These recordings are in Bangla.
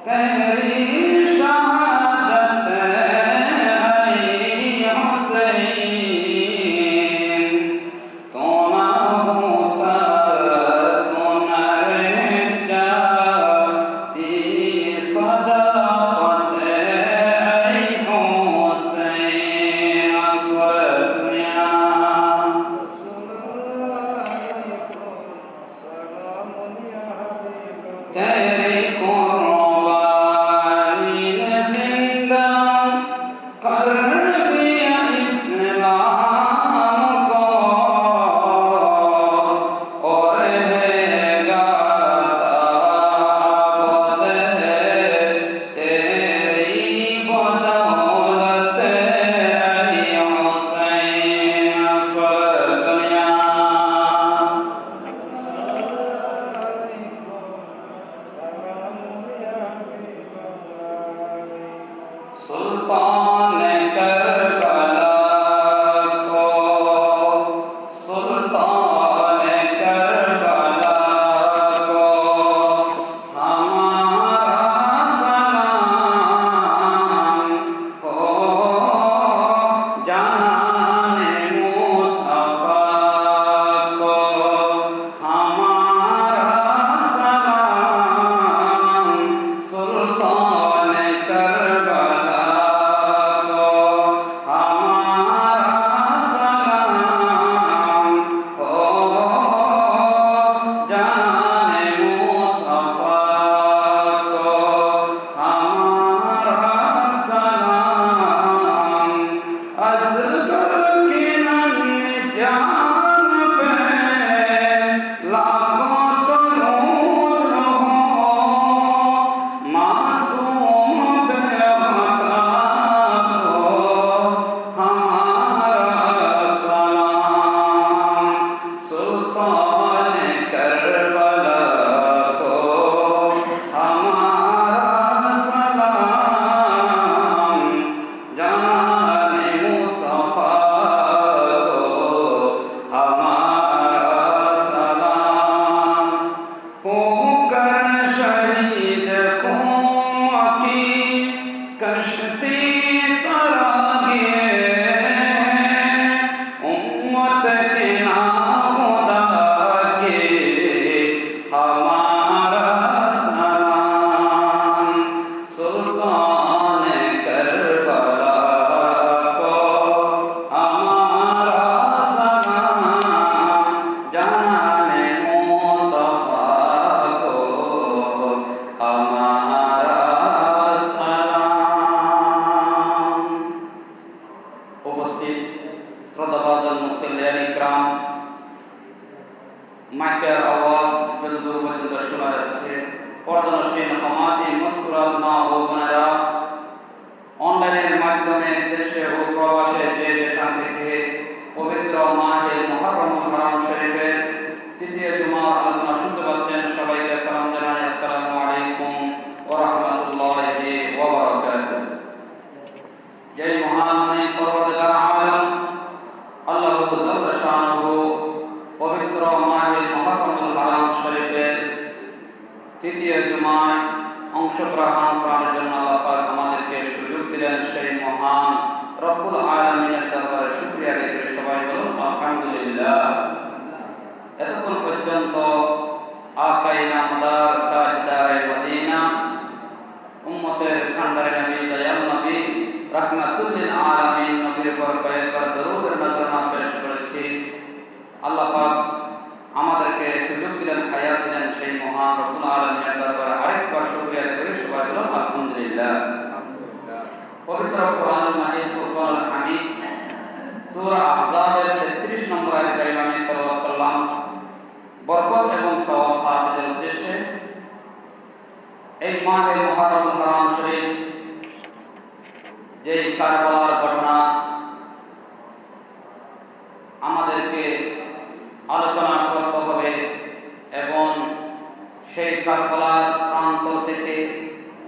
तेरी ও বোনেরা, অনলাইনের মাধ্যমে দেশে ও প্রবাসে যে যেখান থেকে পবিত্র মাহে মুহররমুল হারাম শরীফের তৃতীয় জুমার আলোচনা শুনতে পাচ্ছেন, সবাইকে সালাম জানাই। আসসালামু আলাইকুম ওয়া রাহমাতুল্লাহি ওয়া বারাকাতুহু। জয় মহান পরওয়ারদিগার আলম আল্লাহ জাল্লা শানুহু পবিত্র মাহে মুহররমুল হারাম শরীফের তৃতীয় জুমায় অংশগ্রহণ করার জন্য আল্লাহ পাক আমাদেরকে সুযোগ দিলেন। সেই মহান রব্বুল আলামিনের দরবারে শুকরিয়া রেখে সবাই বলুন আলহামদুলিল্লাহ। এতক্ষণ পর্যন্ত আকায়ে নামদার তাজদারে মদিনা উম্মতের কান্ডারে নবী, দয়াল নবী, রাহমাতুল লিল আলামিন নবীর উপর কয়েকবার দরুদের নজরানা পেশ করেছি। আল্লাহ পাক আমাদেরকে সুযোগ দিলেন, হায়াত দিলেন। সেই মহান রব্বুল আলামিনের দরবারে আরেকবার শুকরিয়া করে সবাই বলুন আলহামদুলিল্লাহ। পবিত্র কোরআনুল মাজিদ ফুরকানুল হামিদ সূরা আহজাবের 33 নম্বর আয়াত কারিমা আমি তেলাওয়াত করলাম। বরকত এবং সওয়াব হাসিলের উদ্দেশ্যে এই মাহে মুহররমুল হারাম শরীফ, যে কারবালার ঘটনা আমাদেরকে আলোচনা করতে হবে এবং সেই কারবালার প্রান্তর থেকে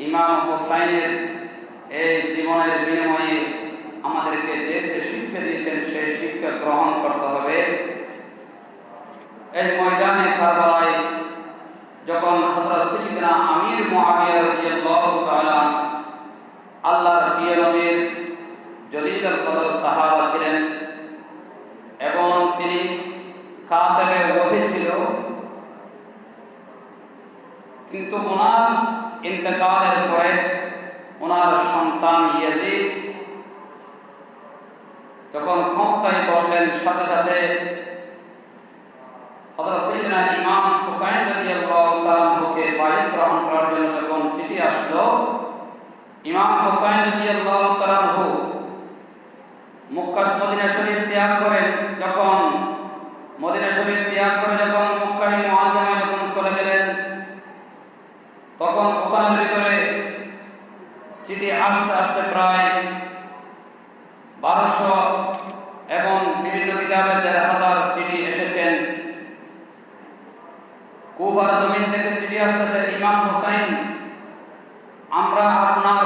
ইমাম হোসাইনের এই জীবনের বিনিময়ে আমাদেরকে যে শিক্ষা দিয়েছেন সেই শিক্ষা গ্রহণ করতে হবে। এই ময়দানে কারবালায় যখন হযরত সাইয়্যিদনা আমির মুআবিয়া রাদিয়াল্লাহু তাআলা আল্লাহর প্রিয় নবীর জলিলুল কদর সাহাবা ছিলেন এবং তিনি কাতেবে ওহী ছিল, কিন্তু ওনার ইন্তেকালের পরে ওনার সন্তান ইয়াজিদ যখন ক্ষমতায় বসলেন, সাথে সাথে হযরত সাইয়্যিদনা ইমাম হুসাইন রাদিয়াল্লাহু তাআলা কে বায়াত গ্রহণ করার জন্য যখন চিঠি আসলো, ইমাম হুসাইন রাদিয়াল্লাহু তাআলা মক্কা মদিনা শরীফ ত্যাগ করেন। যখন মদিনা শরীফ ত্যাগ করে যখন মক্কা মুআজ্জামায় যখন চলে গেলেন, তখন ওখানের ভিতরে চিঠি আসতে আসতে প্রায় 1200 এবং বিভিন্ন কিতাবে 1000 চিঠি এসেছেন। কুফার জমিন থেকে চিঠি আসছে, ইমাম হুসাইন, আমরা আপনার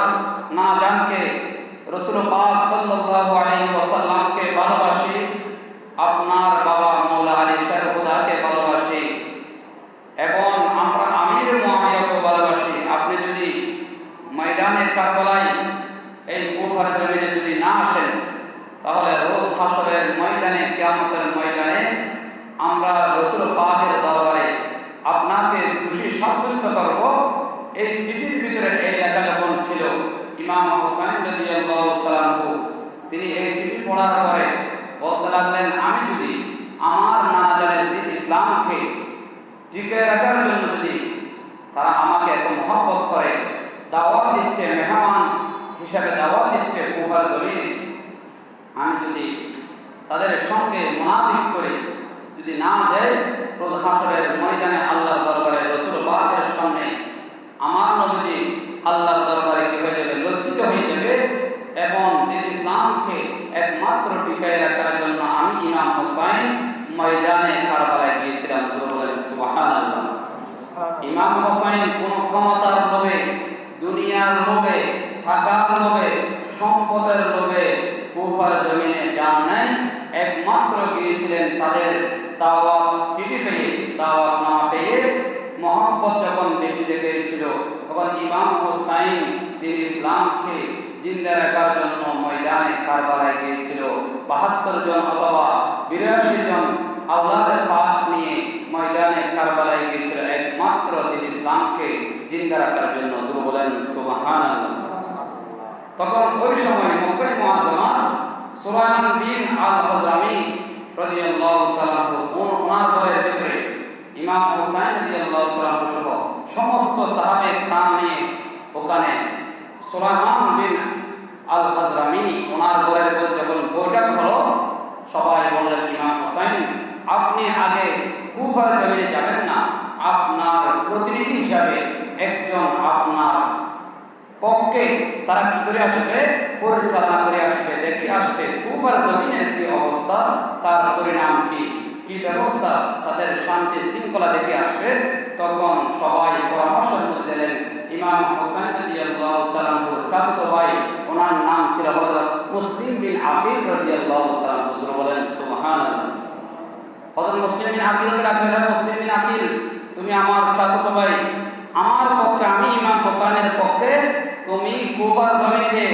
না জানকে রাসূল পাক সাল্লাল্লাহু আলাইহি ওয়াসাল্লামকে ভালোবাসি, আপনার বাবা মাওলা আলী শাহ খুদাকে ভালোবাসি এবং আমরা আমির মুআবিয়াকে ভালোবাসি। আপনি যদি ময়দানে কারবালায় এই কুফার জমিনে যদি না আসেন, তাহলে রোজ হাসরের ময়দানে, কিয়ামতের ময়দানে আমরা রাসূল পাকের দরবারে আপনাকে খুশি সাব্যস্ত করব। এই চিঠির ভিতরে এই লেখা যখন ছিল, ইমাম হুসাইন রাদিয়াল্লাহু তাআলা তিনি এই চিঠি পড়ার পরে বলতে লাগলেন, আমি যদি আমার না জানে দিন ইসলামকে টিকে রাখার জন্য যদি তারা আমাকে এত মহব্বত করে, দাওয়াত দিচ্ছে, মেহমান হিসাবে দাওয়াত দিচ্ছে কুফার জমিনে, আমি যদি তাদের সঙ্গে মুনাফিক করে যদি না যাই, রোজ হাসরের ময়দানে আল্লাহর দরবারে রাসূল পাকের সামনে আমার নবী আল্লাহর দরবারে কি হয়ে যাবে, লজ্জিত হয়ে যাবে এবং দিন ইসলামকে একমাত্র টিকায় রাখার জন্য আমি ইমাম হুসাইন ময়দানে কারবালায় গিয়েছিলাম। সুবহানাল্লাহ। ইমাম হুসাইন কোন ক্ষমতার লোভে, দুনিয়ার লোভে, টাকার লোভে, সম্পদের লোভে কুফার জমিনে যান নাই, একমাত্র গিয়েছিলেন তাদের দাওয়াত চিঠি পেয়ে, দাওয়াত নামা পেয়ে। মহব্বত যখন বেশি লেগেছিল, তখন ইমাম হুসাইন দিন ইসলামকে জিন্দা রাখার জন্য ময়দানে কারবালায় গিয়েছিল। 72 জন অথবা 82 জন আল্লাহর পাক নিয়ে ময়দানে কারবালায় গিয়েছিল, একমাত্র দিন ইসলামকে জিন্দা রাখার জন্য। বলেন সুবহানাল্লাহ। তখন ওই সময় মক্কা মুআজ্জামা সুলাইমান বিন আল-হাজরামি রাদিয়াল্লাহু তাআলা ওনার ঘরের ভিতরে ইমাম হুসাইন রাদিয়াল্লাহু তাআলা সহ সমস্ত সাহাবে কেরাম নিয়ে ওখানে সুলাইমান বিন আল-হাজরামি ওনার ঘরের ভিতরে যখন বৈঠক হলো, সবাই বললেন, ইমাম হুসাইন, আপনি আগে কুফার জমিনে যাবেন না, আপনার প্রতিনিধি হিসাবে একজন আপনার পক্ষে তারা কি করে আসবে, পরিচালনা করে আসবে, দেখে আসবে কুফার জমিনের কি অবস্থা, তার পরিণাম কি, কি ব্যবস্থা, তাদের শান্তি শৃঙ্খলা দেখে আসবে। তখন সবাই পরামর্শের মধ্যে দিলেন ইমাম হোসেন রাদিয়াল্লাহু তাআলা চাচাতো ভাই, ওনার নাম ছিল হযরত মুসলিম বিন আকিল রাদিয়াল্লাহু তাআলা। হুজুর বলেন সুবহানাল্লাহ। হযরত মুসলিম বিন আকিলকে ডাকলেন, মুসলিম বিন আকিল, তুমি আমার চাচাতো ভাই, আমার পক্ষে, আমি ইমাম হোসেনের পক্ষে তুমি কুফার জমিনে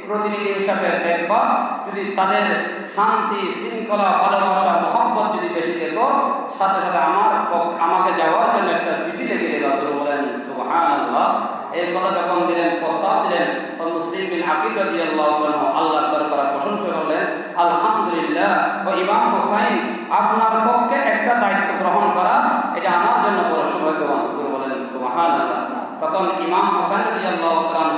প্রতিনিধি হিসাবে দেখবা, যদি তাদের শান্তি শৃঙ্খলা ভালোবাসা মহব্বত যদি বেশি দেখো, সাথে সাথে আমাকে যাওয়ার জন্য একটা চিঠি লিখে দেবা। বলেন সুবহানাল্লাহ। এই কথা যখন দিলেন, প্রস্তাব দিলেন, মুসলিম বিন আকিল রাদিয়াল্লাহু তাআলা আল্লাহর দরবারে প্রশংসা করলেন, আলহামদুলিল্লাহ, ও ইমাম হোসেন আপনার পক্ষে একটা দায়িত্ব গ্রহণ করা, এটা আমার জন্য বড় সৌভাগ্যবান। বলেন সুবহানাল্লাহ। তখন ইমাম হোসেন রাদিয়াল্লাহু তাআলা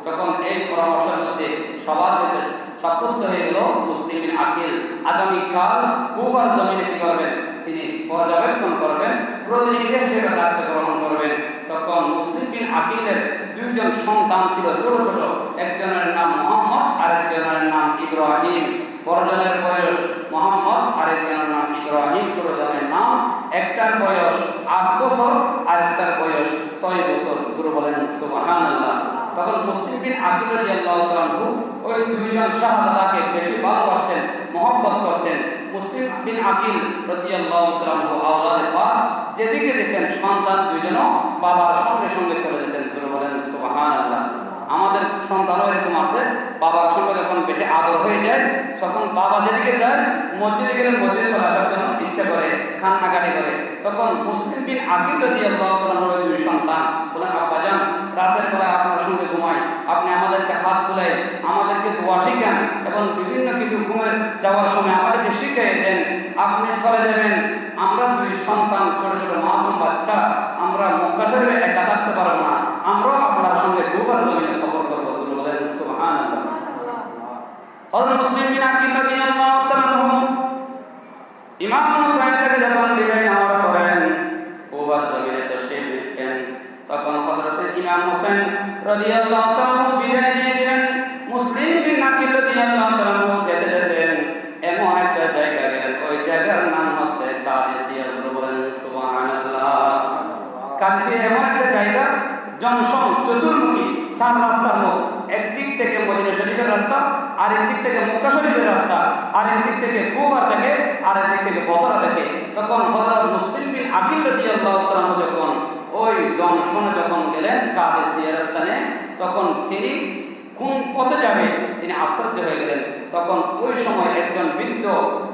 যখন এই পরামর্শের মধ্যে সবার ভিতরে সাব্যস্ত হয়ে গেল, মুসলিম বিন আকিল আগামীকাল কুফার জমিনে কি করবেন, তিনি পর্যবেক্ষণ করবেন, প্রতিনিধি হিসেবে দায়িত্ব গ্রহণ করবেন। তখন মুসলিম বিন আকিলের দুইজন সন্তান ছিল ছোট ছোট, একজনের নাম মোহাম্মদ, আরেকজনের নাম ইব্রাহিম। বড়জনের বয়স মোহাম্মদ, আরেকজনের নাম ইব্রাহিম। ছোটজনের নাম, একটার বয়স 8 বছর, আরেকটার বয়স 6 বছর। হুজুর বলেন সুবহানাল্লাহ। তখন মুসলিম বিন আকিল রাদিয়াল্লাহু তাআলা ওই দুইজন শাহজাদাকে বেশি ভালোবাসতেন, মহব্বত করতেন। মুসলিম বিন আকিল রাদিয়াল্লাহু তাআলা আওলাদে পাক যেদিকে যেতেন, সন্তান দুইজনও বাবার সঙ্গে সঙ্গে চলে যেতেন। হুজুর বলেন সুবহানাল্লাহ। আমাদের সন্তানও এরকম আছে, বাবার সঙ্গে যখন বেশি আদর হয়ে যায়, তখন বাবা যেদিকে যায়, মসজিদে গেলে মসজিদে চলে আসার জন্য ইচ্ছা করে, কান্নাকাটি করে। তখন মুসলিম বিন আকিল রাদিয়াল্লাহু তাআলার দুই সন্তান বলেন, আব্বাজান, রাতের বেলা আপনার সঙ্গে ঘুমাই, আপনি আমাদেরকে হাত তুলে আমাদেরকে দোয়া শিখান এবং বিভিন্ন কিছু ঘুমে যাওয়ার সময় আমাদেরকে শিখিয়ে দেন। আপনি চলে যাবেন, আমরা দুই সন্তান, ছোট ছোট মাসুম বাচ্চা, আমরা মক্কা শরীফে একা থাকতে পারবো না, আমরাও আপনার সঙ্গে কুফার জমিনে সফর করবো। বলেন সুবহানাল্লাহ। হযরত মুসলিম বিন আকিল রাদিয়াল্লাহু তাআলা ইমাম হোসেনকে যখন বিদায় নেওয়ার করেন, কুফার জমিনে তশরীফ নিচ্ছেন, তখন হযরত ইমাম হোসেন রাদিয়াল্লাহু তাআলা বিদায় নিয়ে দিলেন। মুসলিম বিন আকিল রাদিয়াল্লাহু তাআলা যেতে যেতেন এমন একটা জায়গা গেলেন, ওই জায়গার নাম হচ্ছে কাদিসিয়া। বলেন সুবহানাল্লাহ। কাদিসিয়া এমন একটা জায়গা, জনসম চতুর্মুখী 4 রাস্তার মুখ, একদিক থেকে মদিনা শরীফের রাস্তা, আর একদিক থেকে মক্কা শরীফের রাস্তা, আর একদিক থেকে কুফা থেকে, আর একদিক থেকে বসরা থেকে। তখন হযরত মুসলিম বিন আকিল রাদিয়াল্লাহু তাআলা যখন ওই জনসনে যখন গেলেন কাদিসিয়ার স্থানে, তখন তিনি কোন পথে যাবে তিনি আশ্চর্য হয়ে গেলেন। তখন ওই সময় একজন বৃদ্ধ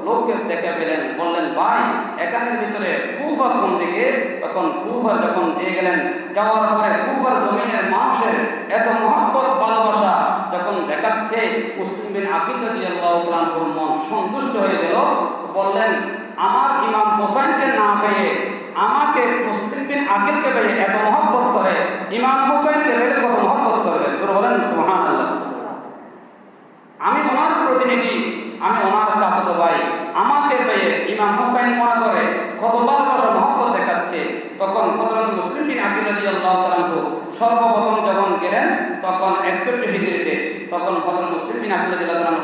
লোককে দেখে পেলেন, বললেন, ভাই, এখানের ভিতরে কুফা কোন দিকে? তখন কুফা যখন দিয়ে গেলেন, যাওয়ার পরে কুফার জমিনের মানুষের এত মহব্বত ভালোবাসা যখন দেখাচ্ছে, মুসলিম বিন আকিল রাদিয়াল্লাহু তাআলার মন সন্তুষ্ট হয়ে গেল। বললেন, আমার ইমাম হোসেনকে না পেয়ে, আমাকে মুসলিম বিন আকিলকে পেয়ে এত মহব্বত করে, ইমাম হোসেনকে পেয়ে কত মহব্বত করবে। বলেন সুবহানাল্লাহ। আমি ওনার প্রতিনিধি, আমি ওনার চাচাতো ভাই, আমাকে পেয়ে ইমাম হোসেন মনে করে কত ভালোবাসা মহব্বত দেখাচ্ছে। তখন হযরত মুসলিম বিন আকিল রাদিয়াল্লাহু তাআলা সর্বপ্রথম যখন গেলেন, তখন 61 হিজরিতে, তখন হযরত মুসলিম বিন আকিল রাদিয়াল্লাহু তাআলা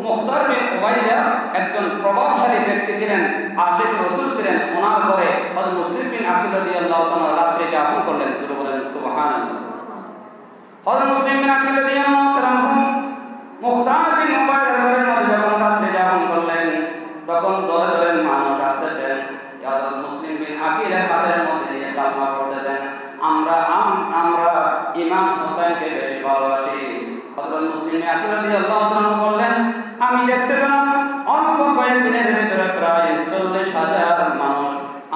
মুখতার বিন উবাইদা একজন প্রভাবশালী ব্যক্তি ছিলেন, আশিক রাসূল ছিলেন। ওনার ঘরে হযরত মুসলিম বিন আকিল রাদিয়াল্লাহু তাআলা রাত্রে যাপন করলেন। বলেন সুবহানাল্লাহ। হযরত মুসলিম বিন আকিল রাদিয়াল্লাহু তাআলা মুখতার বিন উবাইদার ঘরের মধ্যে যখন রাত্রে যাপন করলেন, তখন দলে দলে মানুষ আসতেছেন, হযরত মুসলিম বিন আকিলের হাতের মধ্যে নিয়ে কালমা পড়তেছেন, আমরা ইমাম হোসেনকে বেশি ভালোবাসি। হযরত মুসলিম বিন আকিল রাদিয়াল্লাহু তাআলা বললেন, আমি দেখতে পেলাম অল্প কয়েকদিনের ভিতরে প্রায় 40,000 মানুষ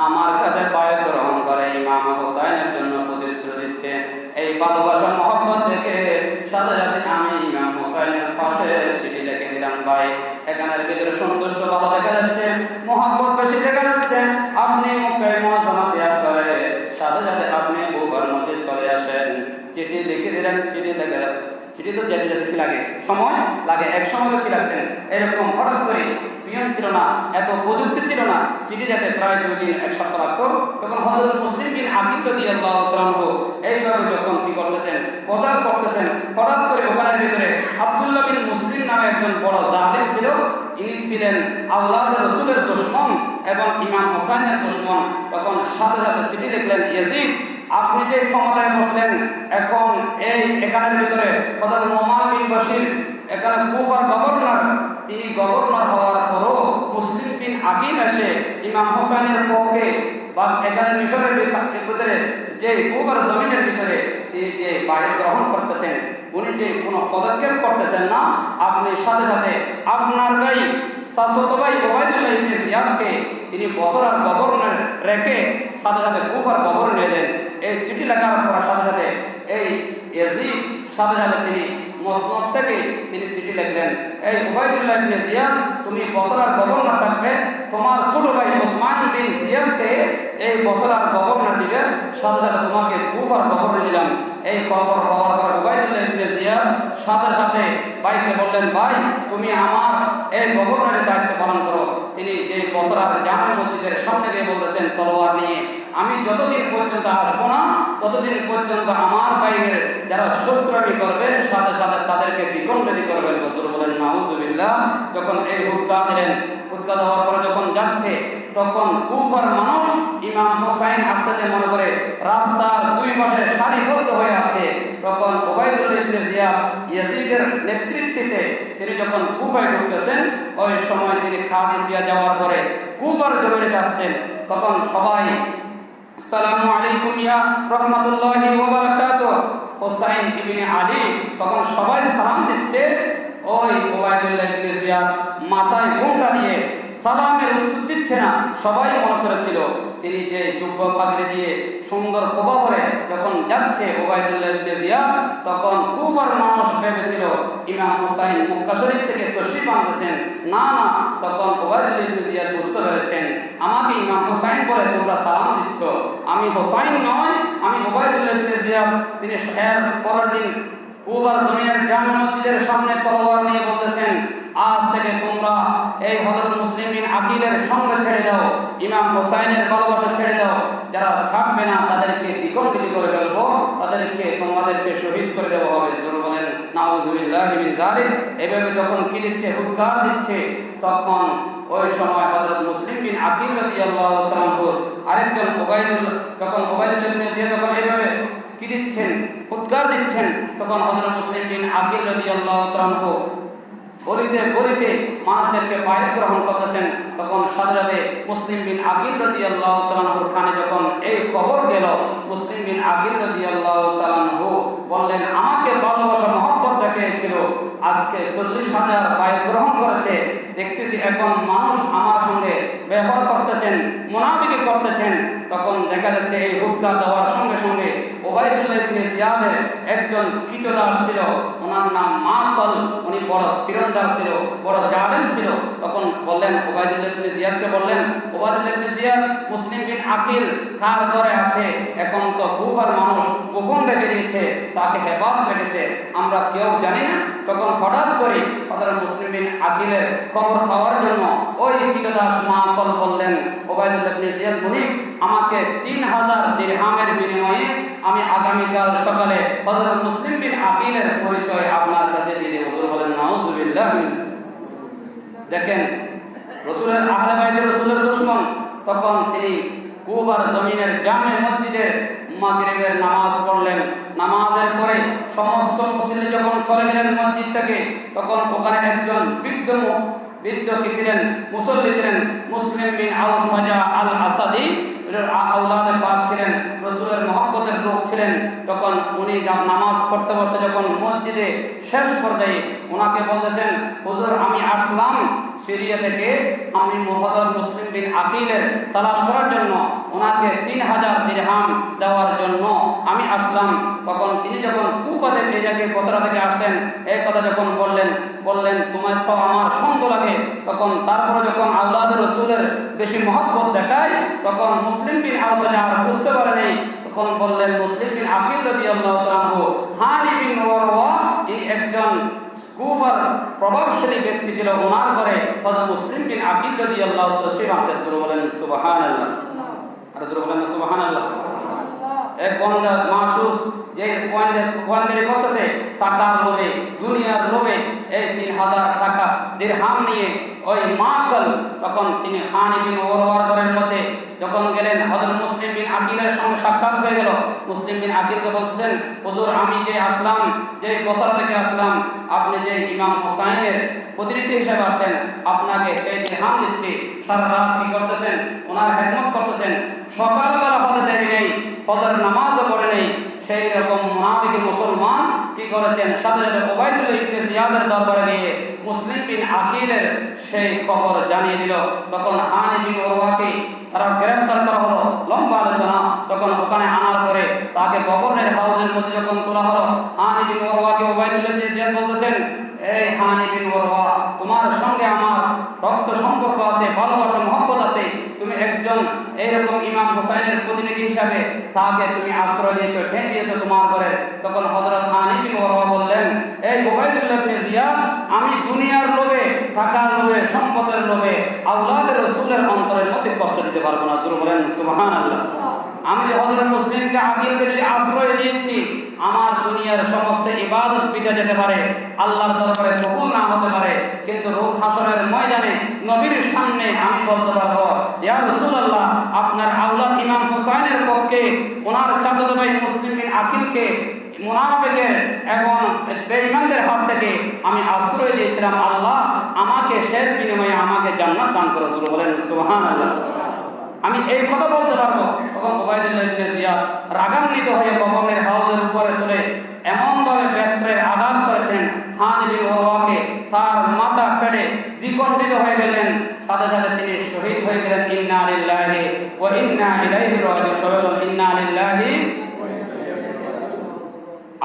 আমার কাছে বায়াত গ্রহণ করে ইমাম হোসেনের জন্য প্রতিশ্রুতি দিচ্ছে। এই ভালোবাসা মহব্বত দেখে সাথে সাথে আমি ইমাম হোসেনের পাশে চিঠি লিখে দিলাম, ভাই, এখানের ভিতরে সন্তুষ্ট ভালো দেখা যাচ্ছে, মহব্বত বেশি দেখা যাচ্ছে, আপনি মক্কায় মুআজ্জামা ত্যাগ করে সাথে সাথে আপনি কুফার মধ্যে চলে আসেন। চিঠি লিখে দিলেন, চিঠি লিখে চিঠি তো যেতে যেতে কি লাগে, সময় লাগে, এক সময় কি লাগতেন। এরকম হঠাৎ করে পিয়ন ছিল না, এত প্রযুক্তি ছিল না, চিঠি যেতে প্রায় 2 দিন 1 সপ্তাহ লাগতো। তখন হযরত মুসলিম বিন আকিল রাদিয়াল্লাহু তাআলা এইভাবে যখন কি করতেছেন, প্রচার করতেছেন, হঠাৎ করে ওখানের ভিতরে আব্দুল্লাহ বিন মুসলিম নামে একজন বড় জালিম ছিল। ইনি ছিলেন আওলাদ রাসূলের দুশমন এবং ইমাম হোসেনের দুশমন। তখন সাথে সাথে চিঠি লিখলেন, ইয়াজিদ আপনি যে ক্ষমতায় বসলেন, এখন এখানের ভিতরে হযরত নোমান বিন বশির এখানে কুফার গভর্নর, তিনি গভর্নর হওয়ার পরও মুসলিম বিন আকিল এসে ইমাম হোসেনের পক্ষে বা এখানে মিশরের ভিতরে যে কুফার জমিনের ভিতরে তিনি যে বাড়ি গ্রহণ করতেছেন, উনি যে কোনো পদক্ষেপ করতেছেন না, আপনি সাথে সাথে আপনার ভাই শাশ্বত ভাই ওবায়দুল্লাহ ইবনে জিয়াদকে তিনি বসরার গভর্নর রেখে সাথে সাথে কুফার গভর্নর এলেন। এই চিঠি লেখার পর সাথে সাথে এই ইয়াজিদ সাথে সাথে তিনি মসনদ থেকে তিনি চিঠি লিখলেন, এই ওবায়দুল্লাহ ইবনে জিয়াদ তুমি বসরার গভর্নর থাকবে, তোমার ছোট ভাই ওসমান বিন জিয়াদকে এই বসরার গভর্নর দিবে, সাথে সাথে তোমাকে কুফার গভর্নর দিলাম। এই খবর পাওয়ার পর ওবায়দুল্লাহ ইবনে জিয়াদ সাথে সাথে ভাইকে বললেন, ভাই তুমি আমার এই গভর্নরের দায়িত্ব পালন করো। তিনি যে বসরার জামে মসজিদের সামনে গিয়ে বলতেছেন তলোয়ার নিয়ে, আমি যতদিন পর্যন্ত আসবো না ততদিন পর্যন্ত আমার বাইরের যারা শত্রুমি করবে সাথে সাথে তাদেরকে দ্বিখণ্ডনী করবেন। রাসূল বলেন নাউযুবিল্লাহ। যখন এই হুক্কা দিলেন, হুক্কা দেওয়ার পরে যখন যাচ্ছে তখন কুফার মানুষ ইমাম হোসাইন আসতেছে মনে করে রাস্তার 2 পাশে সারিবদ্ধ হয়ে আছে। তখন ওবায়দুল্লাহ ইবনে জিয়াদ ইয়াজিদের নেতৃত্বে তিনি যখন কুফায় ঢুকতেছেন, ওই সময় তিনি কাদিসিয়া যাওয়ার পরে কুফার জমিনে যাচ্ছেন। তখন সবাই আসসালামু আলাইকুম ইয়া রাহমাতুল্লাহি ওয়া বারাকাতুহু, হোসাইন ইবনে আলী তখন সবাই সালাম দিচ্ছে। ওই ওবায়দুল্লাহ ইবনে জিয়াদ মাথায় ঘোমটা দিয়ে সালামের উত্তর দিচ্ছে না। সবাই মনে করেছিল তিনি যে যুব্ব পাগড়ি দিয়ে সুন্দর কোবা পরে যখন যাচ্ছে ওবায়দুল্লাহ ইবনে জিয়াদ, তখন কুফার মানুষ ভেবেছিল ইমাম হোসাইন মক্কা শরীফ থেকে তশরিফ আনতেছেন। না না, তখন ওবায়দুল্লাহ ইবনে জিয়াদ বুঝতে পেরেছেন আমাকে ইমাম হোসাইন বলে তোমরা সালাম দিচ্ছ, আমি হোসাইন নয়, আমি ওবায়দুল্লাহ ইবনে জিয়াদ। তিনি এর পরের দিন কুফার জমিনের জামে মসজিদের সামনে তলোয়ার নিয়ে বলতেছেন, আজ থেকে তোমরা এই হযরত মুসলিম বিন আকিলের সঙ্গে ছেড়ে দাও, ইমাম হোসাইনের ভালোবাসা ছেড়ে দাও, যারা থাকবে না তাদেরকে দ্বিখণ্ডিত করে ফেলবো, তোমাদেরকে শহীদ করে দেওয়া হবে। জোরে বলেন নাউযুবিল্লাহি মিন যালিক। এভাবে যখন কি দিচ্ছে, হুক্কার দিচ্ছে, তখন ওই সময় হযরত মুসলিম বিন আকিল রাদিয়াল্লাহু তাআলা আরেকজন ওবায়দুল্লাহ ইবনে জিয়াদ যখন এইভাবে কি দিচ্ছেন, হুক্কার দিচ্ছেন, তখন হযরত মুসলিম বিন আকিল রাদিয়াল্লাহু তাআলা বলিতে বলিতে মানুষদেরকে বাইরে গ্রহণ করতেছেন। তখন সাথে মুসলিম বিন আকিল রাদিয়াল্লাহু তাআলার কানে যখন এই খবর গেল, মুসলিম বিন আকিল রাদিয়াল্লাহু তাআলা বললেন, আমাকে ভালোবাসা মহব্বত দেখিয়েছিল, আজকে 40,000 বাইরে গ্রহণ করেছে, দেখতেছি এখন মানুষ আমার সঙ্গে ব্যবহার করতেছেন, মুনাফিকি করতেছেন। তখন দেখা যাচ্ছে এই হুক্কা দেওয়ার সঙ্গে সঙ্গে ওবায়দুল্লাহ ইবনে জিয়াদের একজন কৃতদাস ছিল, ওনার নাম মাকাল, উনি বড় তীরন্দাজ ছিল, বড় জালেম ছিল। তখন বললেন ওবায়দুল্লাহ ইবনে জিয়াদকে, বললেন ওবায়দুল্লাহ ইবনে জিয়াদ মুসলিম বিন আকিল কার ঘরে আছে, এখন তো কুফার মানুষ গোপন রেখে দিয়েছে, তাকে হেফাজত রেখেছে, আমরা কেউ জানি না। তখন হঠাৎ করে হযরত মুসলিম বিন আকিলের খবর পাওয়ার জন্য ওই কৃতদাস মাকাল বললেন, ওবায়দুল্লাহ ইবনে জিয়াদ মুনিফ, আমাকে 3000 দিরহামের বিনিময়ে আমি আগামীকাল সকালে হযরত মুসলিম বিন আকিলের পরিচয় আপনার কাছে দিয়ে দেব। রাসূল বলেন নাউযুবিল্লাহ। দেখেন রাসূলের আহলে বাইত রাসূলের দুশমন, তখন তিনি কুফার জমিনের জামে মসজিদে মাগরিবের নামাজ পড়লেন। নামাজের পরে সমস্ত মুসল্লি যখন চলে গেলেন মসজিদ থেকে, তখন ওখানে একজন বৃদ্ধ কি ছিলেন, মুসল্লি ছিলেন, মুসলিম বিন আউসাজা আল আসাদি আওলাদে পাক ছিলেন, রাসূলের মহব্বতের লোক ছিলেন। তখন উনি নামাজ পড়তে পড়তে যখন মসজিদে শেষ পর্যায়ে ওনাকে বলতেছেন, হুজুর আমি আসলাম সিরিয়া থেকে, আমি হযরত মুসলিম বিন আকিলের তালাশ করার জন্য, ওনাকে 3000 দিরহাম দেওয়ার জন্য আমি আসলাম। তখন তিনি যখন কুফা থেকে এই জায়গায় বসরা থেকে আসলেন, এই কথা যখন বললেন তোমার তো আমার সঙ্গ লাগে। তখন তারপরে যখন আওলাদে রাসূলের বেশি মহব্বত দেখায়, তখন মুসলিম বিন আউসাজা আর বুঝতে পারেনি। তখন বললেন মুসলিম বিন আকিল রাদিয়াল্লাহু তাআলা হানি বিন ওয়ারওয়া, ইনি কুফার প্রভাবশালী ব্যক্তি ছিল, ওনার ঘরে হযরত মুসলিম বিন আকিল রাদিয়াল্লাহু তাশরীফ আনছেন। জোরে বলেন সুবহানাল্লাহ। আর জোরে বলেন সুবহানাল্লাহ। এক গোয়েন্দা মাসুস যে গোয়েন্দারি করতেছে টাকার লোভে, দুনিয়ার লোভে, এই 3000 টাকা দিরহাম নিয়ে ওই মাকাল, তখন তিনি খান ইবনে ওরওয়ার ঘরের মধ্যে যখন গেলেন, হযরত মুসলিম বিন আকিলের সঙ্গে সাক্ষাৎ হয়ে গেল। মুসলিম বিন আকিলকে বলতেছেন, হুজুর আমি যে আসলাম, যে বসরা থেকে আসলাম, আপনি যে ইমাম হুসাইনের প্রতিনিধি হিসেবে আসলেন, আপনাকে সেই দিরহাম দিচ্ছি। সারা রাত কি করতেছেন? ওনার খেদমত করতেছেন। সকালবেলা হতে দেরি নেই, ফজর নামাজও পড়ে নেই। সেই রকম মুনাফিক মুসলমান কি করেছেন? সাথে সাথে উবাইদুল্লাহ ইবনে জিয়াদের দরবারে গিয়ে মুসলিম বিন আকিলের সেই খবর জানিয়ে দিল। তখন হানি বিন ওরওয়াকে তারা গ্রেফতার করা হলো। লম্বা আলোচনা। তখন ওখানে আনার পরে তাকে গভর্নর হাউসের মধ্যে যখন তোলা হলো, হানি বিন ওরওয়াকে উবাইদুল্লাহ ইবনে জিয়াদ বলতেছেন, এই হানি বিন ওরওয়া, তোমার সঙ্গে আমার রক্ত সম্পর্ক আছে, ভালোবাসা মহব্বত আছে। তুমি একজন এইরকম ইমাম হুসাইনের প্রতিনিধি হিসাবে তাকে তুমি আশ্রয় দিয়েছো, ঠেলে দিয়েছো তোমার ঘরে। তখন হযরত হানি বিন ওরওয়া বললেন, এই উবাইদুল্লাহ ইবনে জিয়াদ, আমি দুনিয়ার লোভে, টাকার লোভে, সম্পদের লোভে আওলাদে রাসূলের অন্তরের মধ্যে কষ্ট দিতে পারবো না। জোরে বলেন সুবহানাল্লাহ। আমি যে হযরত মুসলিমকে আকিলকে যদি আশ্রয় দিয়েছি, আমার দুনিয়ার সমস্ত ইবাদত বিতে যেতে পারে, আল্লাহর দরবারে কবুল না হতে পারে, কিন্তু রোজ হাসরের ময়দানে নবীর সামনে আমি বলতে পারবো, ইয়া রাসূলুল্লাহ, আপনার আওলাদ ইমাম হুসাইনের পক্ষে ওনার চাচাতো ভাই মুসলিম বিন আকিলকে মুনাফিকের এবং বেঈমানদের হাত থেকে আমি আশ্রয় দিয়েছিলাম। আল্লাহ আমাকে শেষ বিনিময়ে আমাকে জান্নাত দান করো। জোরে বলেন সুবহানাল্লাহ। আমি এই কথা বলতে পারবো। তখন উবাইদুল্লাহ ইবনে জিয়াদ রাগান্বিত হয়ে গভর্নর হাউসের উপরে তুলে এমনভাবে ব্যত্রের আঘাত করেছেন, হানি বিন ওরওয়াকে তার মাথা ফেটে দ্বিখণ্ডিত হয়ে গেলেন। সাথে সাথে তিনি শহীদ হয়ে গেলেন। ইন্না লিল্লাহি ওয়া ইন্না ইলাইহি রাজিউন। ইন্না লিল্লাহি।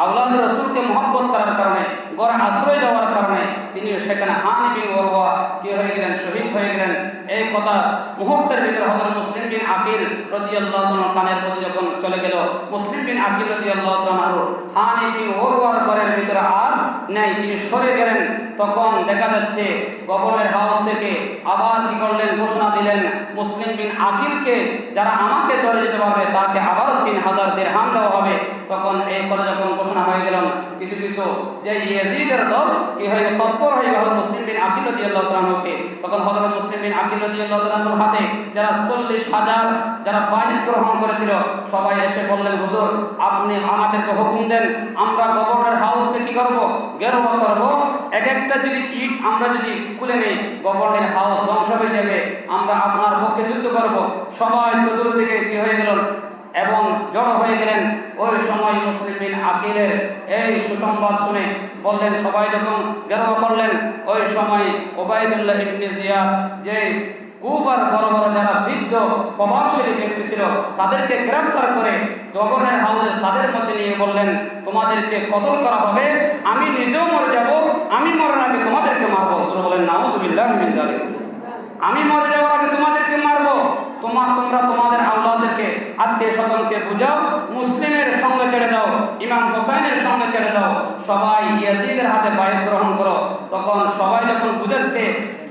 আওলাদ রাসূলকে মহব্বত করার কারণে, ঘরে আশ্রয় দেওয়ার কারণে তিনি সেখানে হানি বিন ওরওয়া কি হয়ে গেলেন? শহীদ হয়ে গেলেন। এই কথা মুহূর্তের ভিতরে হযরত মুসলিম বিন আকিল রাদিয়াল্লাহু তাআলা কানের মধ্যে যখন চলে গেল, মুসলিম বিন আকিল রাদিয়াল্লাহু তাআলা হানি বিন ওরওয়ার ঘরের ভিতরে আর নেই, তিনি সরে গেলেন। তখন দেখা যাচ্ছে গভর্নর হাউস থেকে আবার কি করলেন? ঘোষণা দিলেন, মুসলিম বিন আকিলকে যারা আমাকে ধরে যেতে পারবে তাকে আবারও 3000 দিরহাম দেওয়া হবে। তখন এই কথা যখন ঘোষণা হয়ে গেল, কিছু কিছু যে ইয়াজিদের দল কি হয়ে তৎপর হয়ে গেল মুসলিম বিন আকিল রাদিয়াল্লাহু তাআলাকে। তখন হযরত মুসলিম বিন আকিল রাদিয়াল্লাহু তাআলার হাতে যারা 40,000 যারা বাইত গ্রহণ করেছিল, সবাই এসে বললেন, হুজুর আপনি আমাদেরকে হুকুম দেন, আমরা গভর্নর হাউসকে কি করব? ঘেরাও করব। এক একটা যদি ইট আমরা যদি খুলে নেই, গভর্নর হাউস ধ্বংস হয়ে যাবে। আমরা আপনার পক্ষে যুদ্ধ করব। সবাই চতুর্দিকে কি হয়ে গেল এবং জড়ো হয়ে গেলেন। ওই সময় মুসলিম বিন আকিলের এই সুসংবাদ শুনে বললেন, সবাই যখন ঘেরাও করলেন, ওই সময় উবাইদুল্লাহ ইবনে জিয়াদ যে কুফার বড় বড় যারা বৃদ্ধ প্রভাবশালী ব্যক্তি ছিল তাদেরকে গ্রেফতার করে গভর্নর হাউসের তাদের মধ্যে নিয়ে বললেন, তোমাদেরকে কতল করা হবে, আমি নিজেও মরে যাব, আমি মরার আগে তোমাদেরকে মারবো। জোরে বলেন নাউযুবিল্লাহ মিন যালিক। আমি মরে যাওয়ার আগে তোমাদেরকে মারবো। তোমরা তোমাদের আওলাদদেরকে, আত্মীয় স্বজনকে বুঝাও, মুসলিমের সঙ্গে ছেড়ে দাও, ইমাম হুসাইনের সঙ্গে ছেড়ে দাও, সবাই ইয়াজিদের হাতে বাইত গ্রহণ করো। তখন সবাই যখন বুঝাচ্ছে,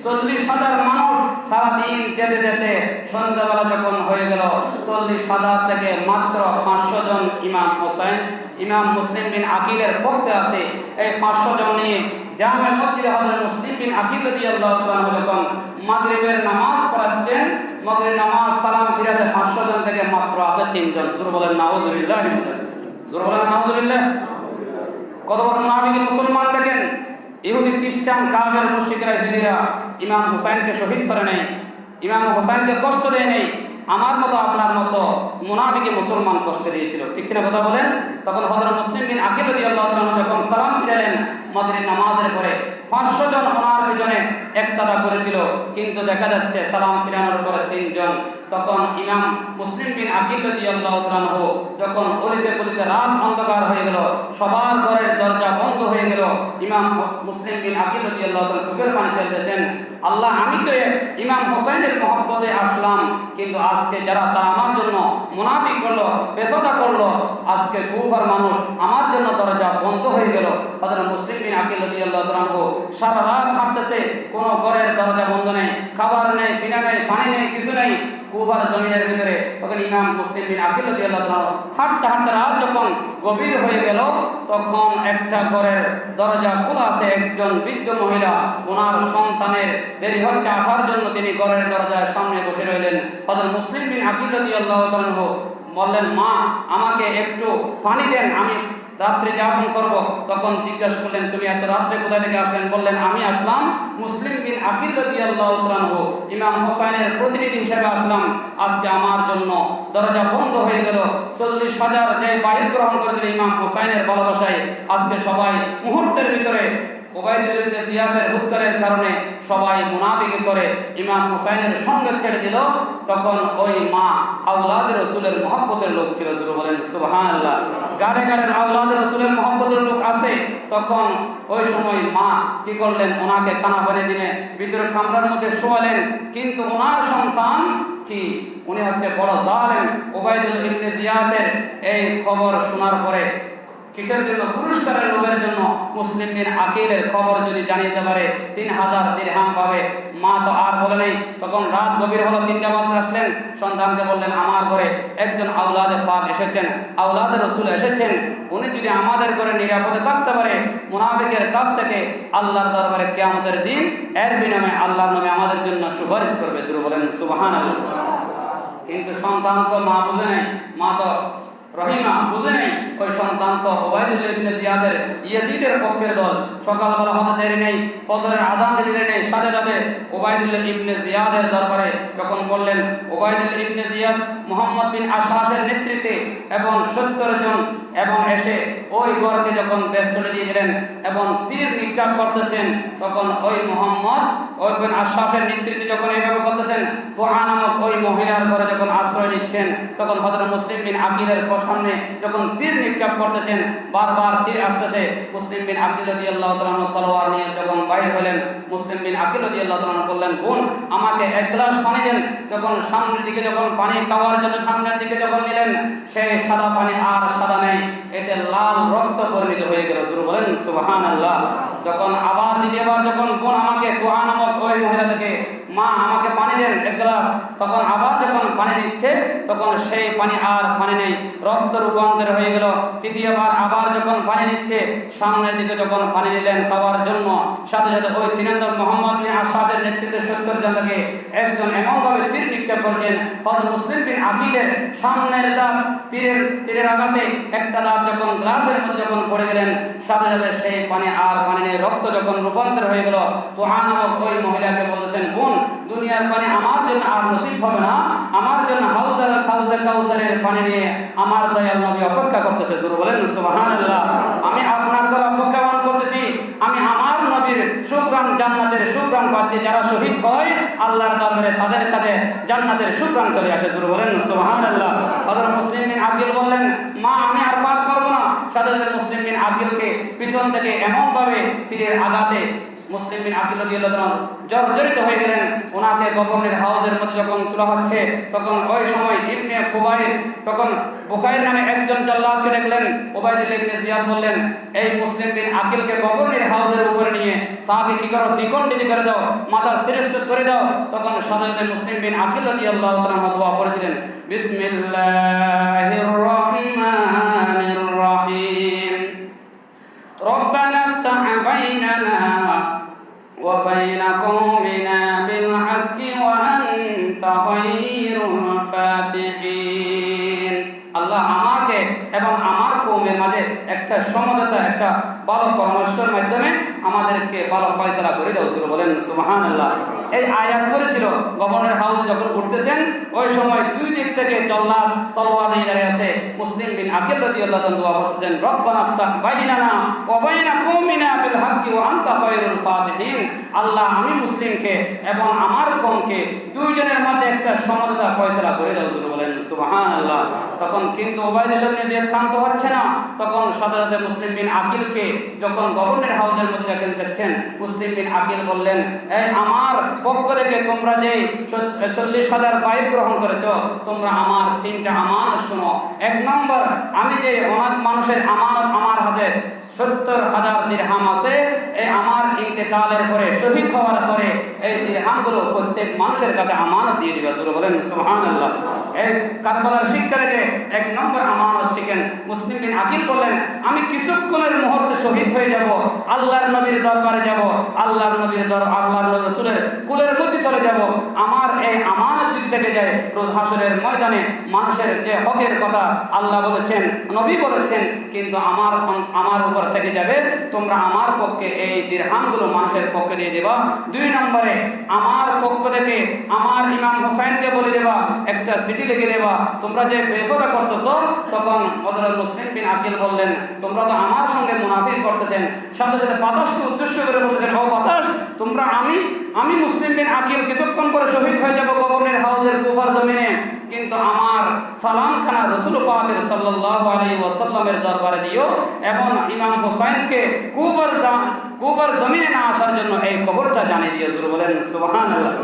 40,000 মানুষ সারাদিন যেতে যেতে সন্ধ্যাবেলা যখন হয়ে গেল, 40,000 থেকে মাত্র 500 জন ইমাম হুসাইন, ইমাম মুসলিম বিন আকিলের পক্ষে আছে। এই 500 জন নিয়ে জামে মসজিদে হযরত মুসলিম বিন আকিল রাদিয়াল্লাহু তাআলা যখন মাগরিবের নামাজ পড়াচ্ছেন, মাগরিবের নামাজ সালাম ফিরাতে 500 জন থেকে মাত্র আছে 3 জন। জোরে বলেন নাউযুবিল্লাহ। জোরে বলেন নাউযুবিল্লাহ। কত বড় মুনাফিক মুসলমান দেখেন। ইহুদি, খ্রিস্টান, কাফের, মুশরিকরা, জিনেরা ইমাম হুসাইনকে শহীদ করে নেই, ইমাম হুসাইনকে কষ্ট দেয় নেই। আমার মতো আপনার মতো মুনাফিকে মুসলমান কষ্ট দিয়েছিল, ঠিক কিনা কথা বলেন? তখন হযরত মুসলিম বিন আকিল রাদিয়াল্লাহু তাআলা যখন সালাম ফিরালেন মাগরিব নামাজের পরে, 500 জন ওনার পিছনে একতাদা করেছিল, কিন্তু দেখা যাচ্ছে সালাম ফিরানোর পরে 3 জন। তখন ইমাম মুসলিম বিন আকিল রাদিয়াল্লাহু তাআলা যখন অলিতে গলিতে রাত অন্ধকার হয়ে গেল, সবার ঘরের দরজা বন্ধ হয়ে গেল, ইমাম মুসলিম বিন আকিল রাদিয়াল্লাহু তাআলা চোখের পানি ছেড়েছেন, আল্লাহ আমি তো ইমাম হোসেনের মহব্বতে আসলাম, কিন্তু আজকে যারা তা আমার জন্য মুনাফিক করলো, বেফাদা করলো, আজকে কুফার মানুষ আমার জন্য দরজা বন্ধ হয়ে গেল। হযরত মুসলিম বিন আকিল রাদিয়াল্লাহু তাআলা সারা রাত হাঁটতেছে, কোনো ঘরের দরজা বন্ধ নেই, খাবার নেই, পিনা নেই, পানি নেই, কিছু নেই, কুফার জমিনের ভিতরে। তখন ইমাম মুসলিম বিন আকিল রাদিয়াল্লাহু তাআলা হাঁটতে হাঁটতে রাত যখন গভীর হয়ে গেল, তখন একটা ঘরের দরজা খোলা আছে, একজন বৃদ্ধ মহিলা, ওনার সন্তানের দেরি হচ্ছে আসার জন্য তিনি ঘরের দরজার সামনে বসে রইলেন। হযরত মুসলিম বিন আকিল রাদিয়াল্লাহু তাআলা বললেন, মা আমাকে একটু পানি দেন, আমি রাত্রে যাপন করব। তখন জিজ্ঞাসা করলেন, তুমি এত রাত্রে কোথায় থেকে আসলেন? বললেন, আমি আসলাম মুসলিম বিন আকিল রাদিয়াল্লাহু তাআলা ইমাম হোসেনের প্রতিনিধি হিসেবে আসলাম, আজকে আমার জন্য দরজা বন্ধ হয়ে গেল। 40,000 যে বাইর গ্রহণ করেছিল ইমাম হোসেনের ভালোবাসায়, আজকে সবাই মুহূর্তের ভিতরে উবাইদুল্লাহ ইবনে জিয়াদের হুত্তারের কারণে সবাই মুনাফিকি করে ইমাম হোসেনের সঙ্গে ছেড়ে দিল। তখন ওই মা আওলাদে রাসূলের মহব্বতের লোক ছিল, জোরে বলেন সুবহানাল্লাহ। গাড়ে গাড়ে আওলাদে রাসূলের মহব্বতের লোক আছে। তখন ওই সময় মা কি করলেন, ওনাকে খানা পানি দিনে ভিতরে কামরার মধ্যে শোয়ালেন, কিন্তু ওনার সন্তান কি উনি হচ্ছে বড় জালেম। উবাইদুল্লাহ ইবনে জিয়াদের এই খবর শোনার পরে কিসের জন্য? পুরস্কারের লোভের জন্য মুসলিম বিন আকিলের খবর যদি জানিয়ে পারে 3000 দিরহাম পাবে। মা তো আর বলে নেই। তখন রাত গভীর হলো, 3টা বাজে আসলেন, সন্তানকে বললেন, আমার ঘরে একজন আওলাদে পাক এসেছেন, আওলাদে রাসূল এসেছেন, উনি যদি আমাদের ঘরে নিরাপদে থাকতে পারে মুনাফিকের কাছ থেকে, আল্লাহর দরবারে কিয়ামতের দিন এর বিনিময়ে আল্লাহর নামে আমাদের জন্য সুপারিশ করবে। জোরে বলেন সুবহানাল্লাহ। কিন্তু সন্তান তো মা বুঝে নেই, মা তো রহিমা বুঝে নেই। ওই সন্তান তো উবাইদুল্লাহ ইবনে জিয়াদের ইয়াজিদের পক্ষের দল। সকালবেলা হতে দেরি নেই, ফজরের আযান দিতে দেরি নেই, সাথে সাথে উবাইদুল্লাহ ইবনে জিয়াদের দরবারে যখন বললেন, উবাইদুল্লাহ ইবনে জিয়াদ মুহাম্মদ বিন আশআসের নেতৃত্বে এবং 70 জন এবং এসে ওই ঘরকে যখন বেশ চলে দিয়ে দিলেন এবং তীর নিক্ষেপ করতেছেন, তখন ওই মুহাম্মদ ওই বিন আশআসের নেতৃত্বে যখন এইভাবে করতেছেন, তুআ নামক ওই মহিলার ঘরে যখন আশ্রয় নিচ্ছেন, তখন হযরত মুসলিম বিন আকিলের সামনে যখন তীর নিক্ষেপ করতেছেন, বারবার তীর আসতেছে। মুসলিম বিন আকিল রাদিয়াল্লাহু তাআলা তলোয়ার নিয়ে যখন বাইরে হলেন, মুসলিম বিন আকিল রাদিয়াল্লাহু তাআলা বললেন, বোন আমাকে এক গ্লাস পানি দেন। যখন সামনের দিকে যখন পানি খাওয়ার জন্য সামনের দিকে যখন নিলেন, সেই সাদা পানি আর সাদা নেই, এতে লাল রক্ত পরিণত হয়ে গেল। জোরে বলেন সুবহানাল্লাহ। যখন আবার দ্বিতীয়বার যখন বোন আমাকে তুআ নামক ওই মহিলা থেকে, মা আমাকে পানি দেন এক গ্লাস, তখন আবার যখন পানি দিচ্ছে, তখন সেই পানি আর পানি নেই, রক্ত রূপান্তর হয়ে গেল। তৃতীয়বার আবার যখন পানি নিচ্ছে, সামনের দিকে যখন পানি নিলেন খাওয়ার জন্য, সাথে সাথে ওই 3 নম্বর মুহাম্মদ বিন আশআসের নেতৃত্বে 70 জন থেকে একজন এমনভাবে তীর নিক্ষেপ করছেন, হযরত মুসলিম বিন আকিলের সামনের দাঁত তীরের আঘাতে একটা দাঁত যখন গ্লাসের মধ্যে যখন পড়ে গেলেন, সাথে সাথে সেই পানি আর পানি নেই, রক্ত যখন রূপান্তর হয়ে গেল। তো নামক ওই মহিলাকে বলতেছেন, বোন দুনিয়ার পানি আমার জন্য আর নসিব হবে না, আমার জন্য হাউজার কাউসারের পানি নিয়ে আমার দয়াল নবী অপেক্ষা করতেছে। জোরে বলেন সুবহানাল্লাহ। আমি আপনার দ্বারা অপেক্ষামান করতেছি, আমি আমার নবীর সুগ্রাণ জান্নাতের সুগ্রাণ পাচ্ছি। যারা শহীদ হয় আল্লাহর দরবারে তাদের কাছে জান্নাতের সুগ্রাণ চলে আসে। জোরে বলেন সুবহানাল্লাহ। হযরত মুসলিম বিন আকিল বললেন, মা আমি আর পার করব না। সাথে সাথে মুসলিম বিন আকিলকে পিছন থেকে এমন ভাবে তীরের আঘাতে মুসলিম বিন আকিল রাদিয়াল্লাহু তাআলা জর্জরিত হয়ে গেলেন। ওনাকে গভর্নর হাউসের মধ্যে যখন তোলা হচ্ছে, তখন ওই সময় ইবনে খুবাইর, তখন বুখাইর নামে একজন জল্লাদকে দেখলেন। উবাইদুল্লাহ ইবনে জিয়াদ বললেন, এই মুসলিম বিন আকিলকে গভর্নর হাউসের উপরে নিয়ে তাকে কি করো, দ্বিখণ্ডিত করে দাও, মাথার শিরশ্ছেদ করে দাও। তখন সাধারণত মুসলিম বিন আকিল রাদিয়াল্লাহু তাআলা দোয়া করেছিলেন, বিসমিল্লাহির রহমানির রহিম, রব্বানা ইফতাহ বাইনানা ওয়া বাইনা কওমিনা বিল হাক্কি ওয়া আনতা খায়রুল ফাতিহিন। আল্লাহ আমাকে এবং আমার কওমের মাঝে একটা সমঝোতা, একটা ভালো পরামর্শের মাধ্যমে আমাদেরকে ভালো ফয়সালা করে দাও। জোরে বলেন সুবহানাল্লাহ। এই আয়াত করেছিল গভর্নর হাউসে যখন উঠতেছেন, ওই সময় দুই দিক থেকে জল্লাদ তলোয়ার নিয়ে দাঁড়িয়ে আছে। মুসলিম বিন আকিল রাদিয়াল্লাহু তাআলা দোয়া করতেছেন, রব্বানা ইফতাহ বাইনানা ওয়া বাইনা কওমিনা বিল হাক্কি ওয়া আনতা খায়রুল ফাতিহিন। আল্লাহ আমি মুসলিমকে এবং আমার কওমকে দুইজনের মধ্যে একটা সমঝোতা ফয়সালা করে দাও। জোরে বলেন সুবহানাল্লাহ। তখন কিন্তু ওবায়দুল্লাহ ইবনে জিয়াদ ক্ষান্ত হচ্ছে না। তখন সাথে সাথে মুসলিম বিন আকিলকে যখন গভর্নর হাউসের মধ্যে যখন যাচ্ছেন, মুসলিম বিন আকিল বললেন, এই আমার পক্ষ থেকে তোমরা যে 40,000 বাইক গ্রহণ করেছো, তোমরা আমার 3টা আমানত শোনো। 1 নম্বর, আমি যে অনাথ মানুষের আমানত আমার হাতে 70,000 দিরহাম আছে, এই আমার ইন্তেকালের পরে, শহীদ হওয়ার পরে এই দিরহামগুলো প্রত্যেক মানুষের কাছে আমানত দিয়ে দিবে। সুবহানাল্লাহ বলেন সুবহানাল্লাহ। এই কারবালার শিক্ষা থেকে 1 নম্বর আমানত শিখেন। মুসলিম বিন আকিল বললেন, আমি কিছুক্ষণের মুহূর্তে শহীদ হয়ে যাব, আল্লাহর নবীর দরবারে যাব, আল্লাহর রাসূলের কুলের মধ্যে চলে যাব। আমার এই আমানত যদি থেকে যায়, রোজ হাসরের ময়দানে মানুষের যে হকের কথা আল্লাহ বলেছেন, নবী বলেছেন, কিন্তু আমার উপর থেকে যাবে, তোমরা আমার পক্ষে এই দিরহামগুলো মানুষের পক্ষে দিয়ে দেবা। 2 নম্বরে, আমার পক্ষ থেকে আমার ইমাম হোসেনকে বলে দেবা, একটা চিঠি লিখে দেবা, তোমরা যে বেপরোয়া করতেছো। তখন হযরত মুসলিম বিন আকিল বললেন, তোমরা তো আমার সঙ্গে মুনাফিক করতেছেন। সাথে সাথে বাতাসকে উদ্দেশ্য করে বলতেছেন, ও বাতাস, তোমরা আমি মুসলিম বিন আকিল কিছুক্ষণ পরে শহীদ হয়ে যাব গভর্নর হাউসের কুফার জমিনে, কিন্তু আমার সালামখানা রাসূল পাক সাল্লাল্লাহু আলাইহি ওয়াসাল্লামের দরবারে দিও এবং ইমাম হোসেনকে কুফার জমিনে না আসার জন্য এই খবরটা জানিয়ে দিও। জোরে বলেন সুবহানাল্লাহ।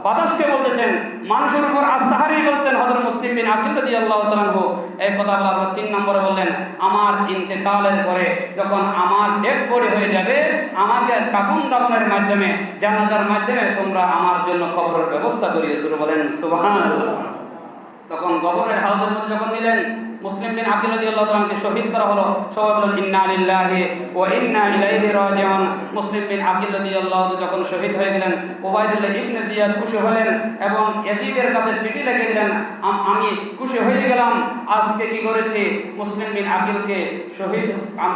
বাতাসকে বলতেছেন, মানুষের উপর আস্থা হারিয়ে বলতেন হযরত মুসলিম বিন আকিল রাদিয়াল্লাহু তাআলা আনহু। এই কথা আল্লাহ 3 নম্বরে বললেন, আমার ইন্তেকালের পরে যখন আমার ডেথ বডি হয়ে যাবে, আমাকে কাফন দাফনের মাধ্যমে, জানাজার মাধ্যমে তোমরা আমার জন্য কবরের ব্যবস্থা করিয়ে। জোরে বলেন সুবহানাল্লাহ। তখন গভর্নর হাউসের মধ্যে যখন নিলেন, মুসলিম বিন আকিল রাদিয়াল্লাহু তাআলাকে শহীদ করা হলো। সবাই বলেন ইন্না লিল্লাহি ওয়া ইন্না ইলাইহি রাজিউন। মুসলিম বিন আকিল রাদিয়াল্লাহু যখন শহীদ হয়ে গেলেন, ওবায়দুল্লাহ ইবনে জিয়াদ খুশি হলেন এবং ইয়াজিদের কাছে চিঠি লিখে দিলেন, আমি খুশি হয়ে গেলাম, আজকে কি করেছি, মুসলিম বিন আকিলকে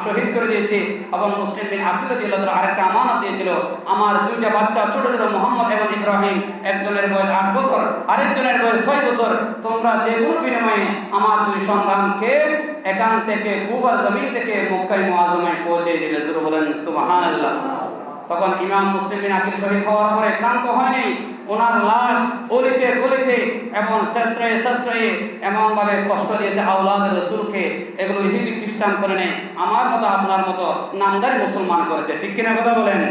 শহীদ করে দিয়েছি। এবং মুসলিম বিন আকিল রাদিয়াল্লাহু তাআলা আরেকটা আমানত দিয়েছিল, আমার 2টা বাচ্চা ছোট ছোট মুহাম্মদ এবং ইব্রাহিম, একজনের বয়স 8 বছর, আরেকজনের বয়স 6 বছর, তোমরা যে কোনো বিনিময়ে আমার 2 সন্তানকে এখান থেকে কুফার জমিন থেকে মক্কা মুআজ্জামায় পৌঁছে দেবে। জোরে বলেন সুবহানাল্লাহ। তখন ইমাম মুসলিম বিন আকিল শহীদ হওয়ার পরে ক্লান্ত হয়নি, ওনার লাশ গলিতে গলিতে এবং শেষরায়ে এমন ভাবে কষ্ট দিয়েছে আওলাদ রাসূলকে, এগুলো ইহুদি খ্রিস্টান করে নেই, আমার মতো আপনার মতো নামদারি মুসলমান করেছে। ঠিক কিনা কথা বলেন?